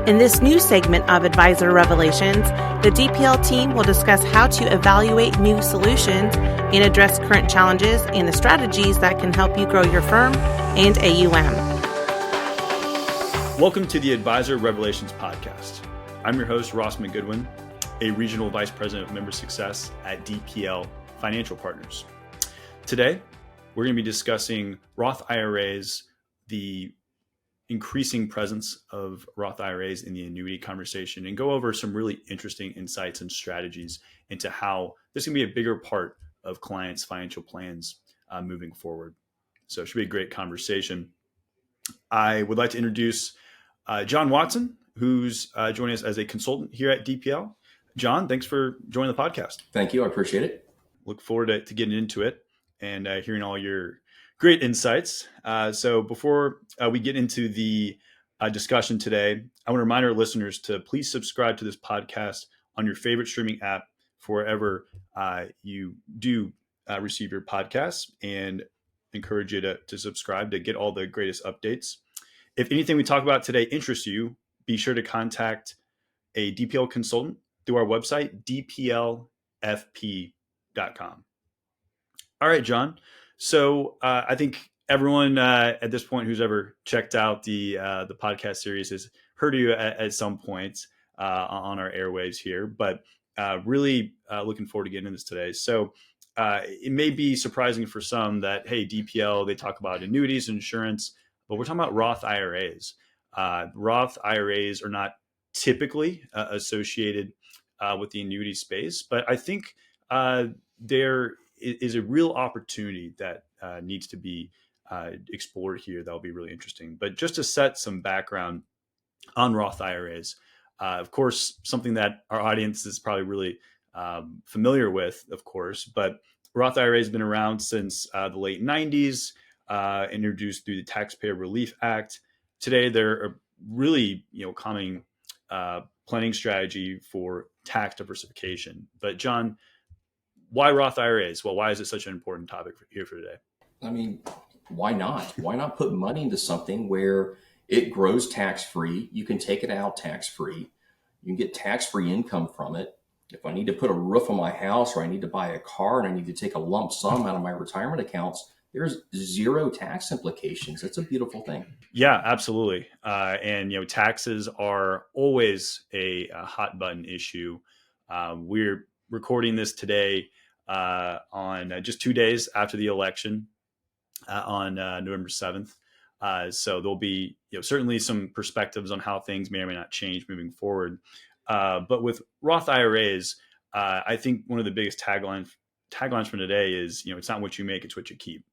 In this new segment of Advisor Revelations, the DPL team will discuss how to evaluate new solutions and address current challenges and the strategies that can help you grow your firm and AUM. Welcome to the Advisor Revelations podcast. I'm your host, Ross McGoodwin, a Regional Vice President of Member Success at DPL Financial Partners. Today, we're going to be discussing Roth IRAs, the increasing presence of Roth IRAs in the annuity conversation, and go over some really interesting insights and strategies into how this can be a bigger part of clients' financial plans moving forward. So it should be a great conversation. I would like to introduce John Watson, who's joining us as a consultant here at DPL. John, thanks for joining the podcast. Thank you. I appreciate it. Look forward to getting into it and hearing all your great insights. So before we get into the discussion today, I want to remind our listeners to please subscribe to this podcast on your favorite streaming app for wherever you do receive your podcasts, and encourage you to subscribe to get all the greatest updates. If anything we talk about today interests you, be sure to contact a DPL consultant through our website, dplfp.com. All right, John. So I think everyone at this point who's ever checked out the podcast series has heard of you at some point on our airwaves here, but really looking forward to getting into this today. So it may be surprising for some that, hey, DPL, they talk about annuities and insurance, but we're talking about Roth IRAs. Roth IRAs are not typically associated with the annuity space, but I think there is a real opportunity that needs to be explored here. That'll be really interesting. But just to set some background on Roth IRAs, of course, something that our audience is probably really familiar with, of course, but Roth IRA has been around since the late 90s, introduced through the Taxpayer Relief Act. Today, they're a really common planning strategy for tax diversification. But John, why Roth IRAs? Well, why is it such an important topic here for today? I mean, why not? Why not put money into something where it grows tax-free? You can take it out tax-free. You can get tax-free income from it. If I need to put a roof on my house, or I need to buy a car and I need to take a lump sum out of my retirement accounts, there's zero tax implications. It's a beautiful thing. Yeah, absolutely. And taxes are always a hot button issue. We're recording this today on just 2 days after the election on November 7th. So there'll be certainly some perspectives on how things may or may not change moving forward. But with Roth IRAs, I think one of the biggest taglines from today is, it's not what you make, it's what you keep.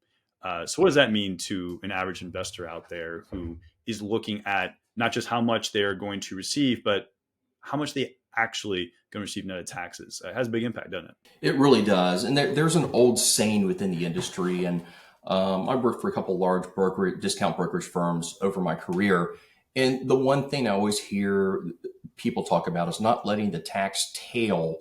So what does that mean to an average investor out there who is looking at not just how much they're going to receive, but how much they actually going to receive net of taxes? It has a big impact, doesn't it? It really does. And there's an old saying within the industry. And I worked for a couple large discount brokerage firms over my career. And the one thing I always hear people talk about is not letting the tax tail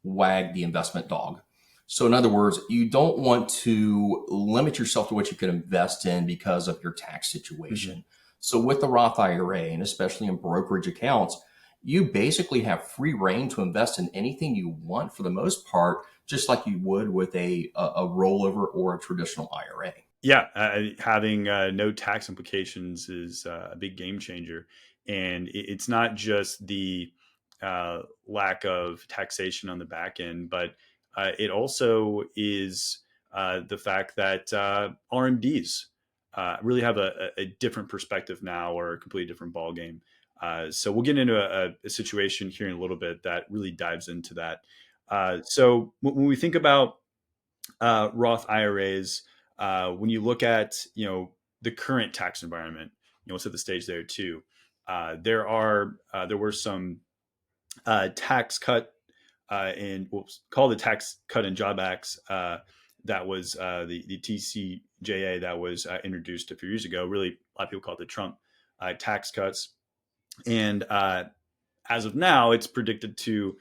wag the investment dog. So in other words, you don't want to limit yourself to what you can invest in because of your tax situation. Mm-hmm. So with the Roth IRA, and especially in brokerage accounts, you basically have free reign to invest in anything you want for the most part, just like you would with a rollover or a traditional IRA. Yeah, having no tax implications is a big game changer. And it's not just the lack of taxation on the back end, but it also is the fact that RMDs really have a different perspective now, or a completely different ballgame. So we'll get into a situation here in a little bit that really dives into that. So when we think about Roth IRAs, when you look at the current tax environment, let's set the stage there too. There were some tax cut and we'll call the Tax Cut and Job Acts. That was the TCJA that was introduced a few years ago. Really, a lot of people call it the Trump tax cuts. And as of now, it's predicted to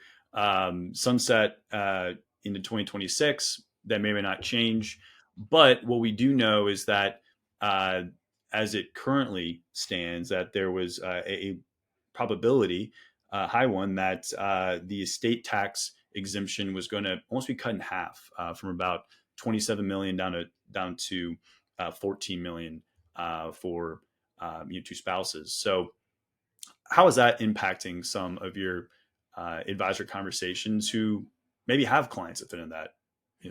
sunset into 2026. That may or may not change. But what we do know is that as it currently stands, that there was a probability, high one, that the estate tax exemption was going to almost be cut in half, from about 27 million down to 14 million for two spouses. So how is that impacting some of your advisor conversations who maybe have clients that fit in that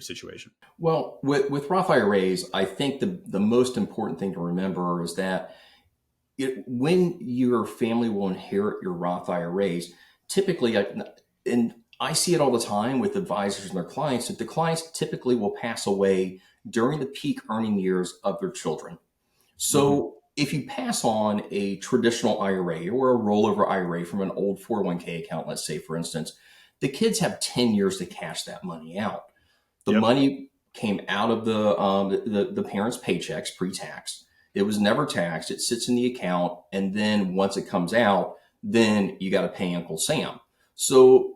situation? Well, with Roth IRAs, I think the most important thing to remember is that when your family will inherit your Roth IRAs, typically, and I see it all the time with advisors and their clients, that the clients typically will pass away during the peak earning years of their children. So if you pass on a traditional IRA or a rollover IRA from an old 401k account, let's say, for instance, the kids have 10 years to cash that money out. The money came out of the parents' paychecks pre-tax. It was never taxed. It sits in the account. And then once it comes out, then you got to pay Uncle Sam. So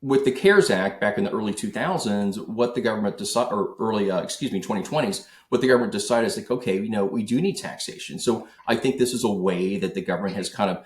with the CARES Act back in the early 2000s, what the government decided, or 2020s, what the government decided is like, okay, we do need taxation. So I think this is a way that the government has kind of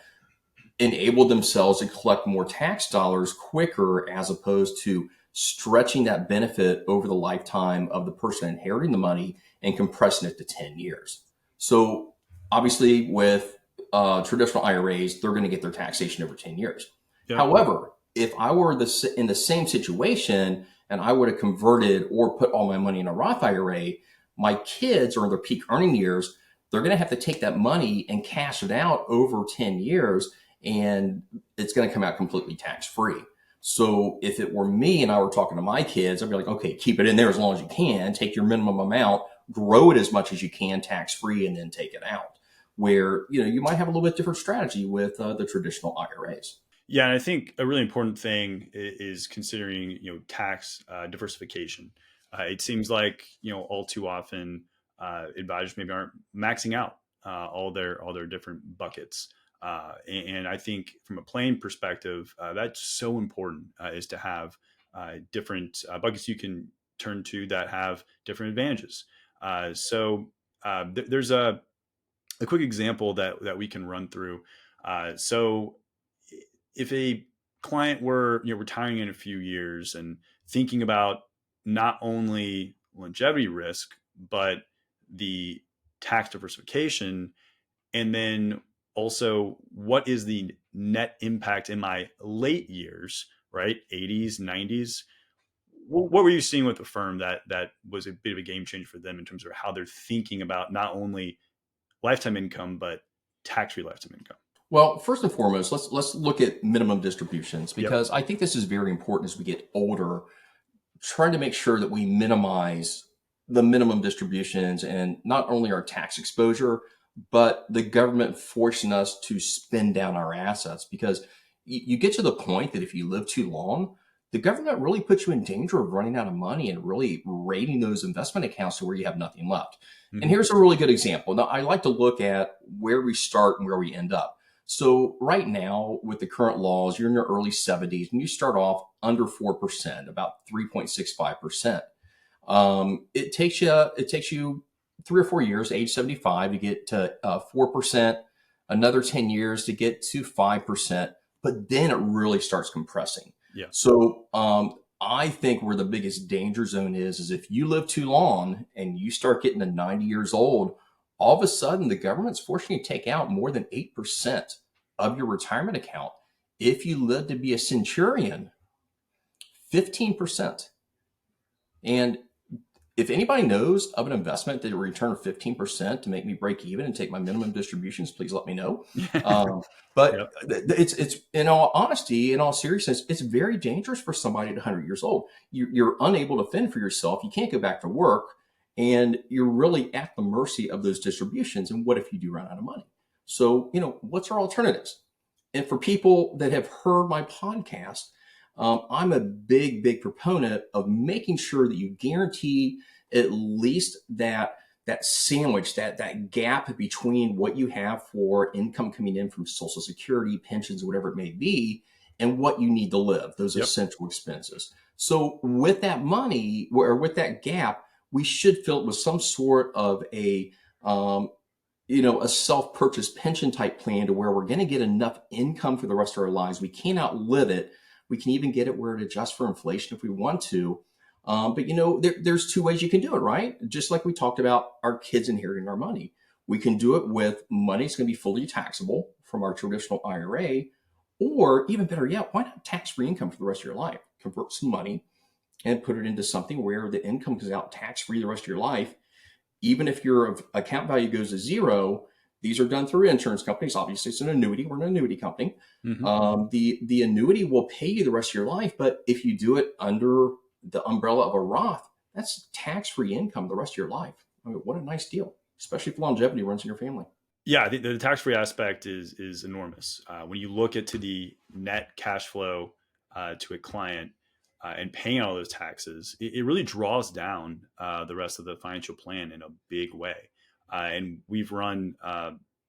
enabled themselves to collect more tax dollars quicker, as opposed to stretching that benefit over the lifetime of the person inheriting the money and compressing it to 10 years. So obviously with traditional IRAs, they're going to get their taxation over 10 years. Yep. However, if I were in the same situation and I would have converted or put all my money in a Roth IRA, my kids are in their peak earning years, they're going to have to take that money and cash it out over 10 years, and it's going to come out completely tax-free. So if it were me and I were talking to my kids, I'd be like, okay, keep it in there as long as you can, take your minimum amount, grow it as much as you can tax-free, and then take it out. Where, you might have a little bit different strategy with the traditional IRAs. Yeah, and I think a really important thing is considering, tax diversification. It seems like, all too often advisors maybe aren't maxing out all their different buckets. And I think from a planning perspective, that's so important, is to have different buckets you can turn to that have different advantages. So there's a quick example that we can run through. So if a client were retiring in a few years and thinking about not only longevity risk, but the tax diversification, and then also what is the net impact in my late years, right? 80s, 90s. What were you seeing with the firm that was a bit of a game changer for them in terms of how they're thinking about not only lifetime income, but tax-free lifetime income? Well, first and foremost, let's look at minimum distributions, because I think this is very important as we get older, trying to make sure that we minimize the minimum distributions and not only our tax exposure, but the government forcing us to spend down our assets. Because you get to the point that if you live too long, the government really puts you in danger of running out of money and really raiding those investment accounts to where you have nothing left. And here's a really good example. Now, I like to look at where we start and where we end up. So right now, with the current laws, you're in your early 70s and you start off under 4%, about 3.65%. It takes you 3 or 4 years, age 75, to get to 4%, another 10 years to get to 5%, but then it really starts compressing. Yeah. So I think where the biggest danger zone is if you live too long and you start getting to 90 years old, all of a sudden the government's forcing you to take out more than 8% of your retirement account. If you live to be a centurion, 15%. And if anybody knows of an investment that will return 15% to make me break even and take my minimum distributions, please let me know. But it's in all honesty, in all seriousness, it's very dangerous for somebody at 100 years old. You're unable to fend for yourself. You can't go back to work, and you're really at the mercy of those distributions. And what if you do run out of money? So, what's our alternatives? And for people that have heard my podcast, I'm a big proponent of making sure that you guarantee at least that sandwich, that gap between what you have for income coming in from Social Security, pensions, whatever it may be, and what you need to live, those essential expenses. So with that money, or with that gap, we should fill it with some sort of a a self-purchase pension type plan to where we're going to get enough income for the rest of our lives. We can't outlive it. We can even get it where it adjusts for inflation if we want to. But there's two ways you can do it, right? Just like we talked about our kids inheriting our money. We can do it with money that's going to be fully taxable from our traditional IRA, or even better yet, why not tax-free income for the rest of your life? Convert some money and put it into something where the income comes out tax-free the rest of your life. Even if your account value goes to zero, these are done through insurance companies. Obviously, it's an annuity. We're an annuity company. Mm-hmm. The annuity will pay you the rest of your life, but if you do it under the umbrella of a Roth, that's tax-free income the rest of your life. I mean, what a nice deal, especially if longevity runs in your family. Yeah, the tax-free aspect is enormous. When you look at the net cash flow to a client and paying all those taxes, it really draws down the rest of the financial plan in a big way. And we've run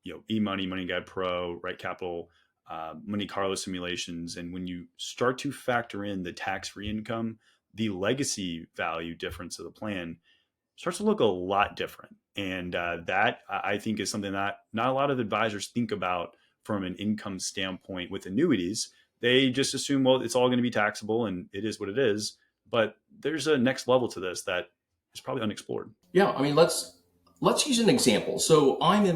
eMoney, Money Guide Pro, Right Capital, Monte Carlo simulations, and when you start to factor in the tax-free income, the legacy value difference of the plan starts to look a lot different. And that I think is something that not a lot of advisors think about from an income standpoint with annuities. They just assume, well, it's all going to be taxable and it is what it is. But there's a next level to this that is probably unexplored. Yeah, I mean, let's use an example. So I'm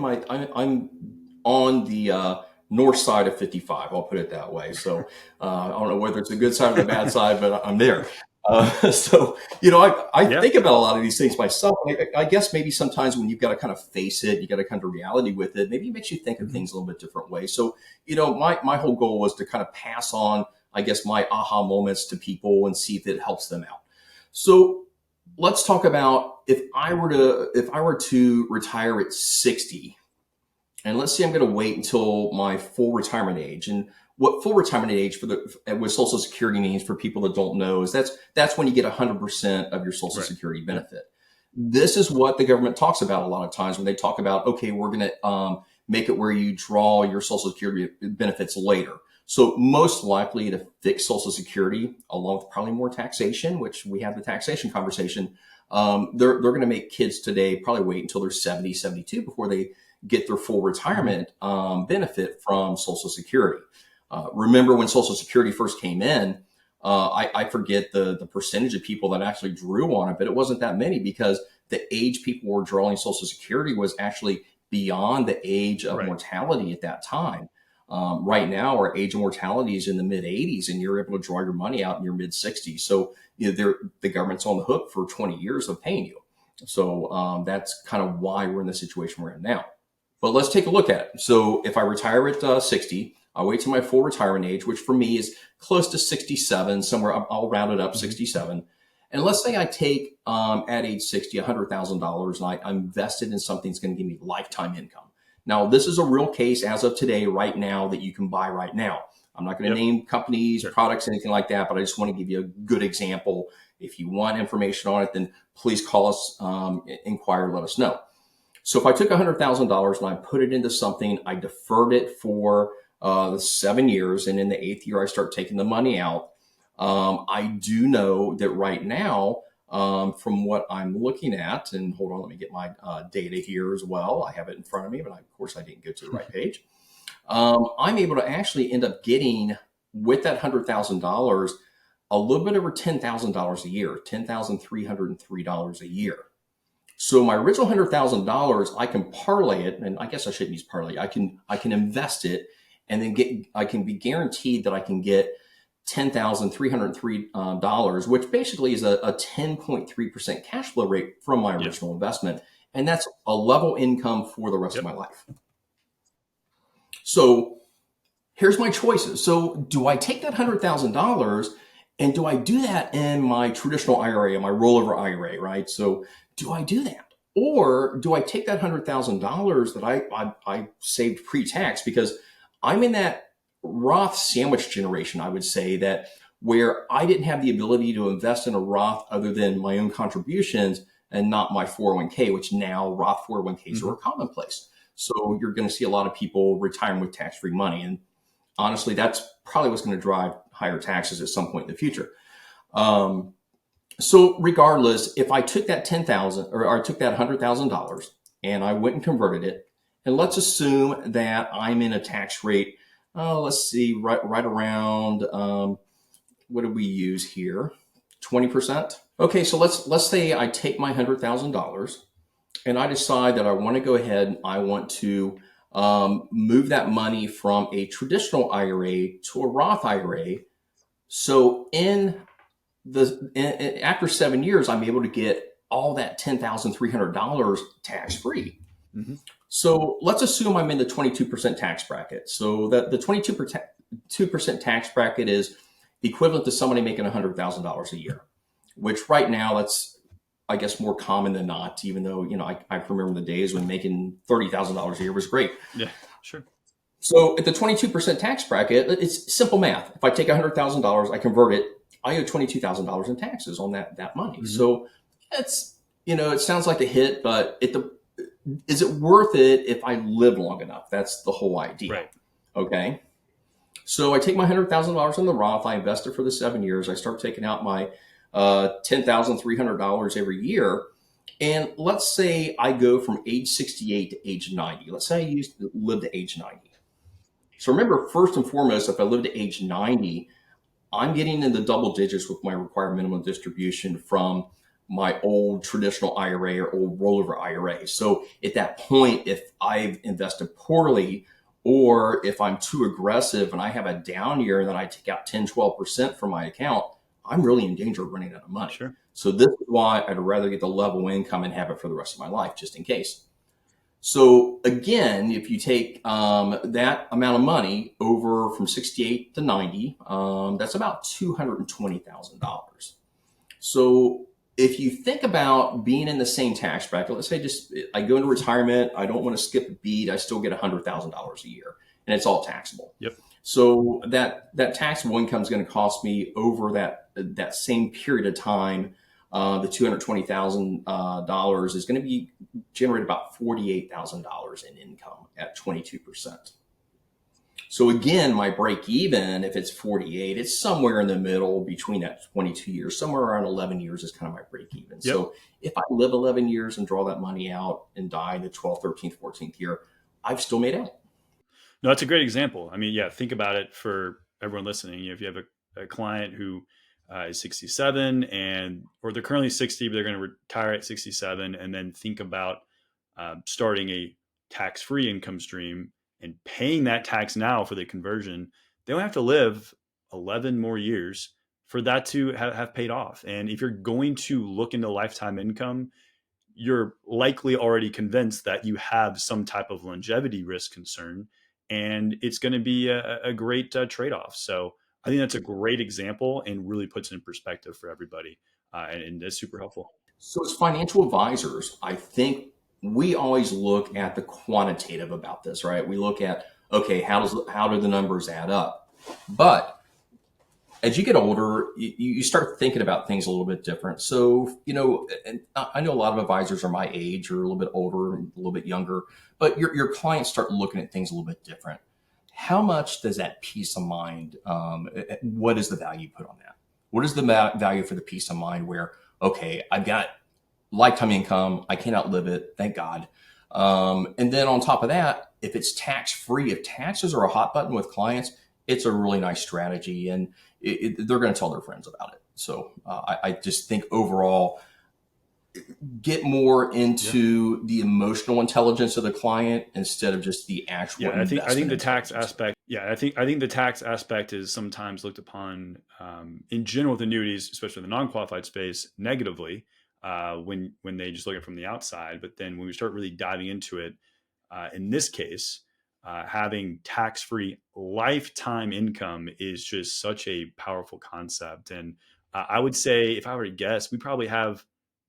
on the north side of 55. I'll put it that way. So I don't know whether it's the good side or the bad side, but I'm there. So I think about a lot of these things myself. I guess maybe sometimes when you've got to kind of face it, you got to come to reality with it. Maybe it makes you think of things a little bit different way. So my whole goal was to kind of pass on, I guess, my aha moments to people and see if it helps them out. So let's talk about if I were to retire at 60, and let's say I'm going to wait until my full retirement age. And what full retirement age with Social Security means for people that don't know is that's when you get 100% of your Social Security benefit. This is what the government talks about a lot of times when they talk about, okay, we're going to make it where you draw your Social Security benefits later. So most likely to fix Social Security, along with probably more taxation, which we have the taxation conversation, they're going to make kids today probably wait until they're 70, 72 before they get their full retirement benefit from Social Security. Remember when Social Security first came in, I forget the percentage of people that actually drew on it, but it wasn't that many because the age people were drawing Social Security was actually beyond the age of mortality at that time. Right now, our age of mortality is in the mid 80s, and you're able to draw your money out in your mid 60s. So the government's on the hook for 20 years of paying you. So that's kind of why we're in the situation we're in now. But let's take a look at it. So if I retire at 60, I'll wait till my full retirement age, which for me is close to 67, somewhere I'll round it up 67. And let's say I take at age 60 $100,000 and I'm invested in something that's going to give me lifetime income. Now, this is a real case as of today, right now, that you can buy right now. I'm not going to name companies, products, anything like that, but I just want to give you a good example. If you want information on it, then please call us, inquire, let us know. So if I took $100,000 and I put it into something, I deferred it for 7 years, and in the 8th year, I start taking the money out. I do know that right now, from what I'm looking at, and hold on, let me get my data here as well. I have it in front of me, but of course I didn't go to the right page. I'm able to actually end up getting, with that $100,000, a little bit over $10,000 a year, $10,303 a year. So my original $100,000, I can parlay it, and I guess I shouldn't use parlay. I can invest it, and then I can be guaranteed that I can get $10,303, which basically is a 10.3% cash flow rate from my original investment. And that's a level income for the rest of my life. So here's my choices. So do I take that $100,000 and do I do that in my traditional IRA, my rollover IRA, right? So do I do that? Or do I take that $100,000 that I saved pre-tax, because I'm in that Roth sandwich generation, I would say, that where I didn't have the ability to invest in a Roth other than my own contributions and not my 401k, which now Roth 401ks are commonplace. So you're going to see a lot of people retiring with tax-free money. And honestly, that's probably what's going to drive higher taxes at some point in the future. So regardless, if I took that $10,000 or I took that $100,000 and I went and converted it, And let's assume that I'm in a tax rate, let's see, right around, what do we use here? 20%. Okay, so let's say I take my $100,000 and I decide that I want to go ahead and I want to move that money from a traditional IRA to a Roth IRA. So after 7 years, I'm able to get all that $10,300 tax free. Mm-hmm. So let's assume I'm in the 22% tax bracket. So that the 22% tax bracket is equivalent to somebody making $100,000 a year, which right now that's, I guess, more common than not, even though, I remember the days when making $30,000 a year was great. Yeah, sure. So at the 22% tax bracket, it's simple math. If I take $100,000, I convert it, I owe $22,000 in taxes on that money. Mm-hmm. So it's, it sounds like a hit, but is it worth it if I live long enough? That's the whole idea. Right. Okay. So I take my $100,000 in the Roth, I invest it for the 7 years. I start taking out my $10,300 every year. And let's say I go from age 68 to age 90. Let's say I live to age 90. So remember, first and foremost, if I live to age 90, I'm getting in the double digits with my required minimum distribution from my old traditional IRA or old rollover IRA. So at that point, if I've invested poorly, or if I'm too aggressive and I have a down year and then I take out 10, 12% from my account, I'm really in danger of running out of money. Sure. So this is why I'd rather get the level income and have it for the rest of my life, just in case. So again, if you take that amount of money over from 68 to 90, that's about $220,000. So if you think about being in the same tax bracket, let's say I go into retirement, I don't want to skip a beat, I still get $100,000 a year, and it's all taxable. Yep. So that taxable income is going to cost me over that same period of time. The $220,000 is going to be generate about $48,000 in income at 22%. So again, my break even, if it's 48, it's somewhere in the middle between that 22 years, somewhere around 11 years is kind of my break even. Yep. So if I live 11 years and draw that money out and die in the 12th, 13th, 14th year, I've still made out. No, that's a great example. I mean, yeah, think about it for everyone listening. If you have a client who is 67 or they're currently 60, but they're going to retire at 67, and then think about starting a tax-free income stream and paying that tax now for the conversion, they don't have to live 11 more years for that to have paid off. And if you're going to look into lifetime income, you're likely already convinced that you have some type of longevity risk concern, and it's going to be a great trade-off. So I think that's a great example and really puts it in perspective for everybody. And it's super helpful. So as financial advisors, I think we always look at the quantitative about this, right? We look at, okay, how do the numbers add up? But as you get older, you start thinking about things a little bit different. So, and I know a lot of advisors are my age or a little bit older, a little bit younger, but your clients start looking at things a little bit different. How much does that peace of mind, what is the value put on that? What is the value for the peace of mind where, okay, I've got lifetime income, I can't outlive it, thank God. And then on top of that, if it's tax-free, if taxes are a hot button with clients, it's a really nice strategy, and they're going to tell their friends about it. So I just think overall, get more into the emotional intelligence of the client instead of just the actual. Yeah, I think the tax aspect. Yeah, I think the tax aspect is sometimes looked upon in general with annuities, especially in the non-qualified space, negatively when they just look at it from the outside. But then when we start really diving into it, in this case, having tax-free lifetime income is just such a powerful concept. And I would say, if I were to guess, we probably have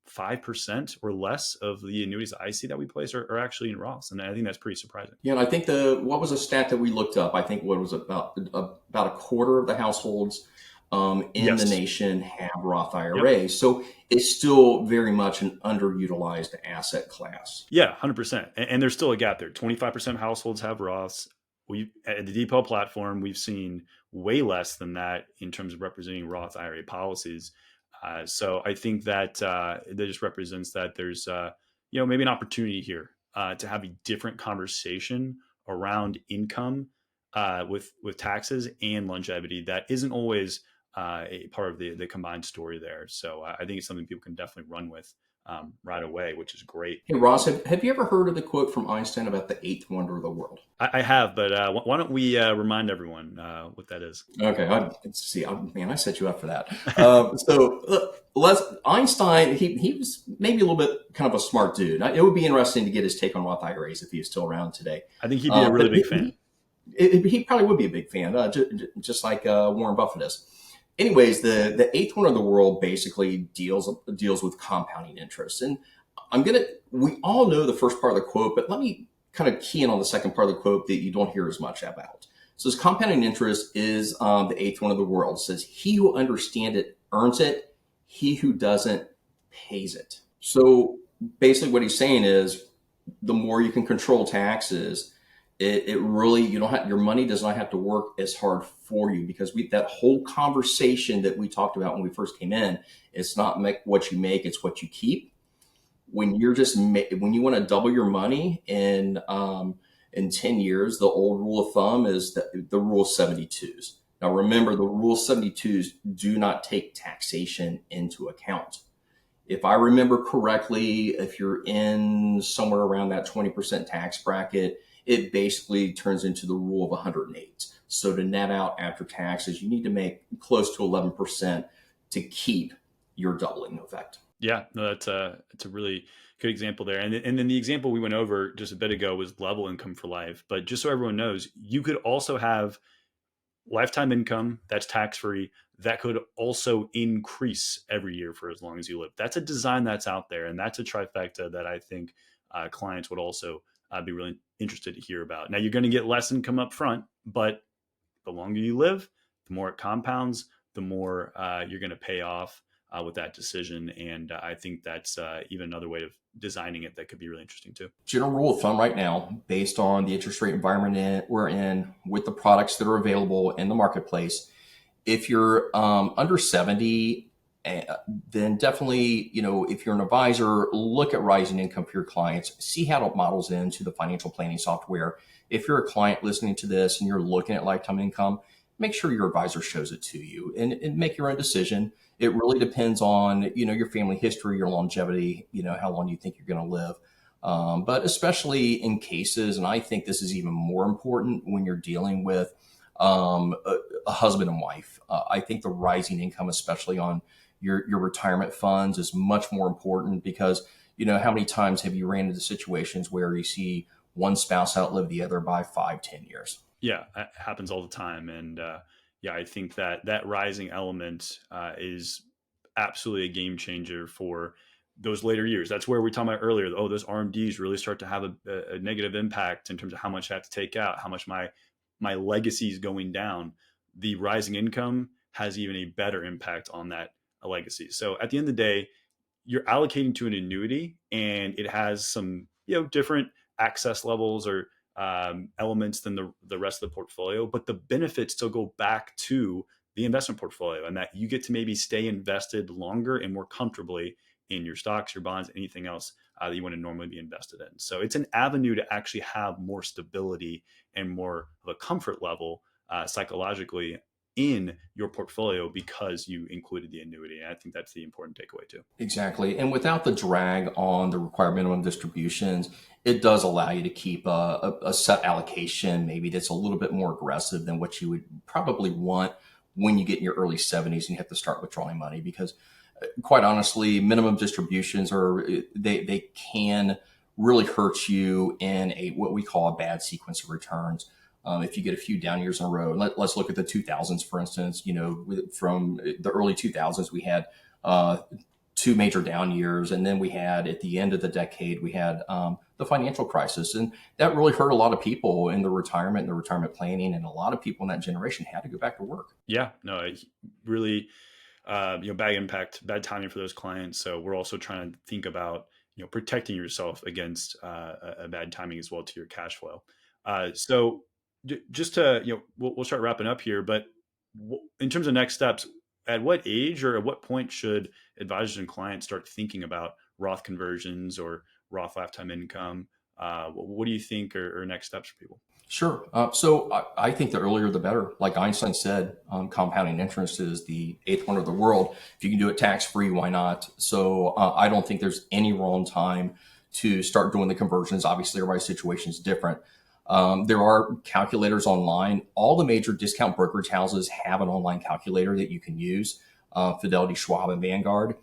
5% or less of the annuities I see that we place are actually in Roths. And I think that's pretty surprising. Yeah. And I think what was a stat that we looked up? I think what was about a quarter of the households in the nation have Roth IRAs. Yep. So it's still very much an underutilized asset class. Yeah, 100%. And there's still a gap there. 25% of households have Roths. At the DPL platform, we've seen way less than that in terms of representing Roth IRA policies. So I think that just represents that there's maybe an opportunity here to have a different conversation around income with taxes and longevity that isn't always a part of the combined story there. So I think it's something people can definitely run with right away, which is great. Hey, Ross, have you ever heard of the quote from Einstein about the eighth wonder of the world? I have, but why don't we remind everyone what that is? Okay, I set you up for that. Einstein, he was maybe a little bit kind of a smart dude. It would be interesting to get his take on Roth IRAs if he was still around today. I think he'd be a really big fan. He probably would be a big fan, just like Warren Buffett is. Anyways, the eighth wonder of the world basically deals with compounding interest, and we all know the first part of the quote, but let me kind of key in on the second part of the quote that you don't hear as much about. So this compounding interest is the eighth wonder of the world. It says, he who understands it earns it. He who doesn't pays it. So basically what he's saying is the more you can control taxes, it really, your money does not have to work as hard for you, because that whole conversation that we talked about when we first came in, it's not what you make, it's what you keep. When when you want to double your money in 10 years, the old rule of thumb is the rule of 72s. Now, remember, the rule of 72s do not take taxation into account. If I remember correctly, if you're in somewhere around that 20% tax bracket, it basically turns into the rule of 108. So to net out after taxes, you need to make close to 11% to keep your doubling effect. Yeah, no, it's a really good example there. And then the example we went over just a bit ago was level income for life. But just so everyone knows, you could also have lifetime income that's tax-free that could also increase every year for as long as you live. That's a design that's out there, and that's a trifecta that I think clients would also be really interested to hear about. Now, you're going to get less income up front, but the longer you live, the more it compounds, the more you're going to pay off with that decision. And I think that's even another way of designing it that could be really interesting too. General rule of thumb right now, based on the interest rate environment we're in, with the products that are available in the marketplace, if you're under 70, then definitely, if you're an advisor, look at rising income for your clients, see how it models into the financial planning software. If you're a client listening to this and you're looking at lifetime income, make sure your advisor shows it to you and make your own decision. It really depends on, your family history, your longevity, how long you think you're going to live. But especially in cases, and I think this is even more important when you're dealing with a husband and wife. I think the rising income, especially on your retirement funds, is much more important, because, how many times have you ran into situations where you see one spouse outlive the other by 5-10 years? Yeah, it happens all the time. And I think that rising element is absolutely a game changer for those later years. That's where we talked about earlier. Those RMDs really start to have a negative impact in terms of how much I have to take out, how much my legacy is going down. The rising income has even a better impact on that legacy. So at the end of the day, you're allocating to an annuity, and it has some different access levels or elements than the rest of the portfolio, but the benefits still go back to the investment portfolio, and that you get to maybe stay invested longer and more comfortably in your stocks, your bonds, anything else that you want to normally be invested in. So it's an avenue to actually have more stability and more of a comfort level psychologically in your portfolio, because you included the annuity. And I think that's the important takeaway too. Exactly. And without the drag on the required minimum distributions, it does allow you to keep a set allocation, maybe that's a little bit more aggressive than what you would probably want when you get in your early 70s and you have to start withdrawing money. Because quite honestly, minimum distributions they can really hurt you in what we call a bad sequence of returns. If you get a few down years in a row, let's look at the 2000s, for instance. From the early 2000s, we had two major down years, and then we had, at the end of the decade, we had the financial crisis, and that really hurt a lot of people in the retirement and the retirement planning, and a lot of people in that generation had to go back to work. Yeah, no, it really, bad impact, bad timing for those clients. So we're also trying to think about protecting yourself against a bad timing as well to your cash flow. So just to, we'll start wrapping up here, but in terms of next steps, at what age or at what point should advisors and clients start thinking about Roth conversions or Roth lifetime income? What do you think are next steps for people? Sure. So I think the earlier the better. Like Einstein said, compounding interest is the eighth wonder of the world. If you can do it tax-free, why not? So I don't think there's any wrong time to start doing the conversions. Obviously, everybody's situation is different. There are calculators online. All the major discount brokerage houses have an online calculator that you can use, Fidelity, Schwab, and Vanguard.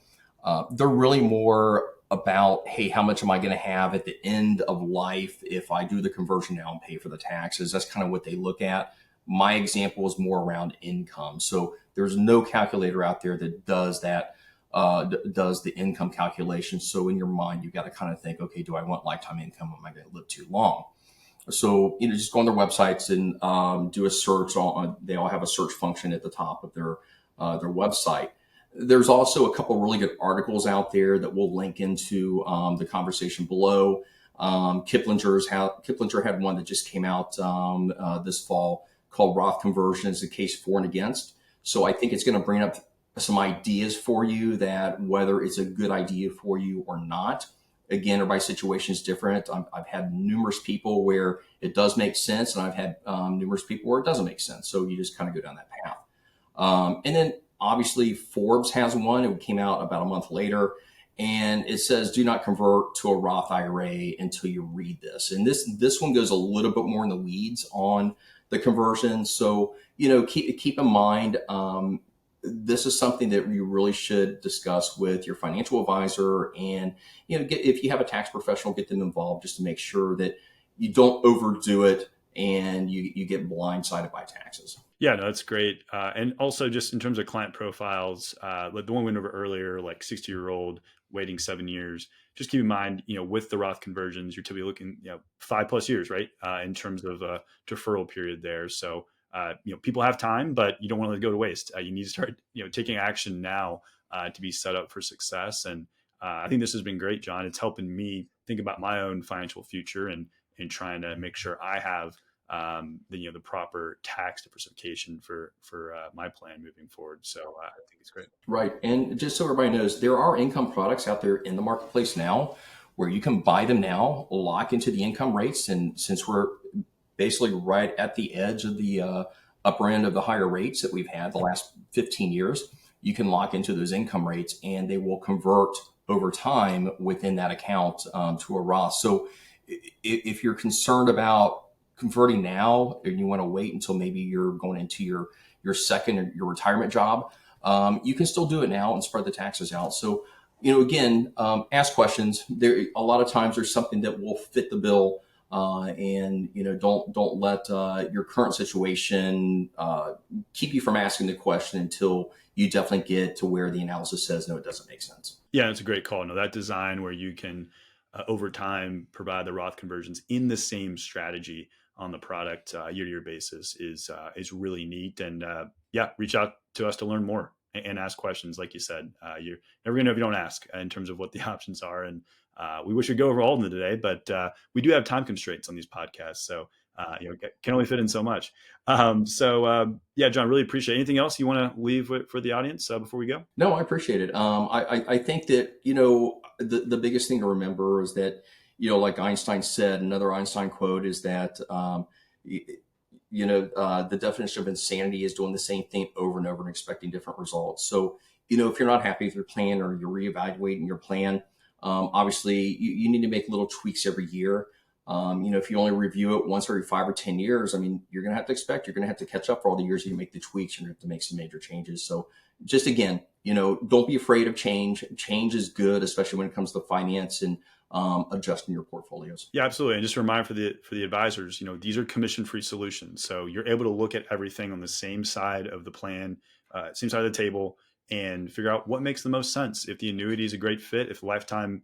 They're really more about, hey, how much am I going to have at the end of life if I do the conversion now and pay for the taxes? That's kind of what they look at. My example is more around income. So there's no calculator out there that does that, does the income calculation. So in your mind, you've got to kind of think, okay, do I want lifetime income? Am I going to live too long? So, just go on their websites and do a search on, they all have a search function at the top of their website. There's also a couple of really good articles out there that we'll link into the conversation below. Kiplinger had one that just came out this fall called Roth Conversions, the Case For and Against. So I think it's going to bring up some ideas for you that whether it's a good idea for you or not. Again, everybody's situation is different. I've had numerous people where it does make sense, and I've had numerous people where it doesn't make sense. So you just kind of go down that path. And then obviously Forbes has one. It came out about a month later, and it says, do not convert to a Roth IRA until you read this. And this one goes a little bit more in the weeds on the conversion. So, keep in mind, this is something that you really should discuss with your financial advisor, and if you have a tax professional, get them involved just to make sure that you don't overdo it and you get blindsided by taxes. Yeah, no, that's great. And also just in terms of client profiles, like the one we went over earlier, like 60-year-old waiting 7 years, just keep in mind, with the Roth conversions, you're typically looking, 5+ years, right? In terms of a deferral period there. So, people have time, but you don't want to let it go to waste. You need to start, taking action now to be set up for success. And I think this has been great, John. It's helping me think about my own financial future and trying to make sure I have the proper tax diversification for my plan moving forward. So I think it's great. Right. And just so everybody knows, there are income products out there in the marketplace now where you can buy them now, lock into the income rates. And since we're basically right at the edge of the upper end of the higher rates that we've had the last 15 years, you can lock into those income rates and they will convert over time within that account to a Roth. So if you're concerned about converting now and you want to wait until maybe you're going into your second or your retirement job, you can still do it now and spread the taxes out. So, again, ask questions. There, a lot of times there's something that will fit the bill, and don't let your current situation keep you from asking the question until you definitely get to where the analysis says, no, it doesn't make sense. Yeah, it's a great call. No, that design where you can over time provide the Roth conversions in the same strategy on the product year-to-year basis is really neat. And reach out to us to learn more and ask questions. Like you said, you're never gonna know if you don't ask in terms of what the options are. And we wish we'd go over all of them today, but we do have time constraints on these podcasts. So, can only fit in so much. John, really appreciate it. Anything else you want to leave for the audience before we go? No, I appreciate it. I think that, the biggest thing to remember is that, like Einstein said, another Einstein quote is that, the definition of insanity is doing the same thing over and over and expecting different results. So, if you're not happy with your plan or you're reevaluating your plan, obviously you need to make little tweaks every year. If you only review it once every 5 or 10 years, you're going to have to expect you're going to have to catch up for all the years you make the tweaks. You're going to have to make some major changes. So just again, don't be afraid of change. Change is good, especially when it comes to finance and adjusting your portfolios. Yeah, absolutely. And just a reminder for the advisors, these are commission-free solutions. So you're able to look at everything on the same side of the plan, same side of the table, and figure out what makes the most sense. If the annuity is a great fit, if lifetime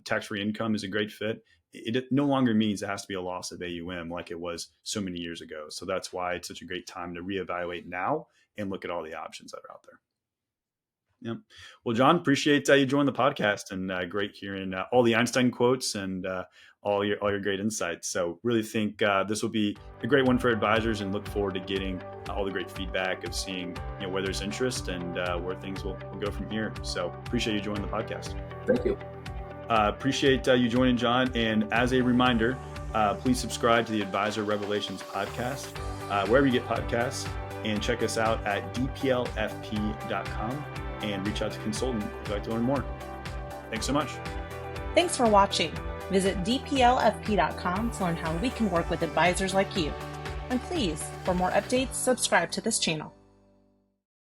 tax-free income is a great fit, it no longer means it has to be a loss of AUM like it was so many years ago. So that's why it's such a great time to reevaluate now and look at all the options that are out there. Yeah. Well, John, appreciate you joining the podcast, and great hearing all the Einstein quotes and all your great insights. So really think this will be a great one for advisors, and look forward to getting all the great feedback of seeing where there's interest and where things will go from here. So appreciate you joining the podcast. Thank you. Appreciate you joining, John. And as a reminder, please subscribe to the Advisor Revelations podcast, wherever you get podcasts, and check us out at dplfp.com and reach out to consultant if you'd like to learn more. Thanks so much. Thanks for watching. Visit dplfp.com to learn how we can work with advisors like you. And please, for more updates, subscribe to this channel.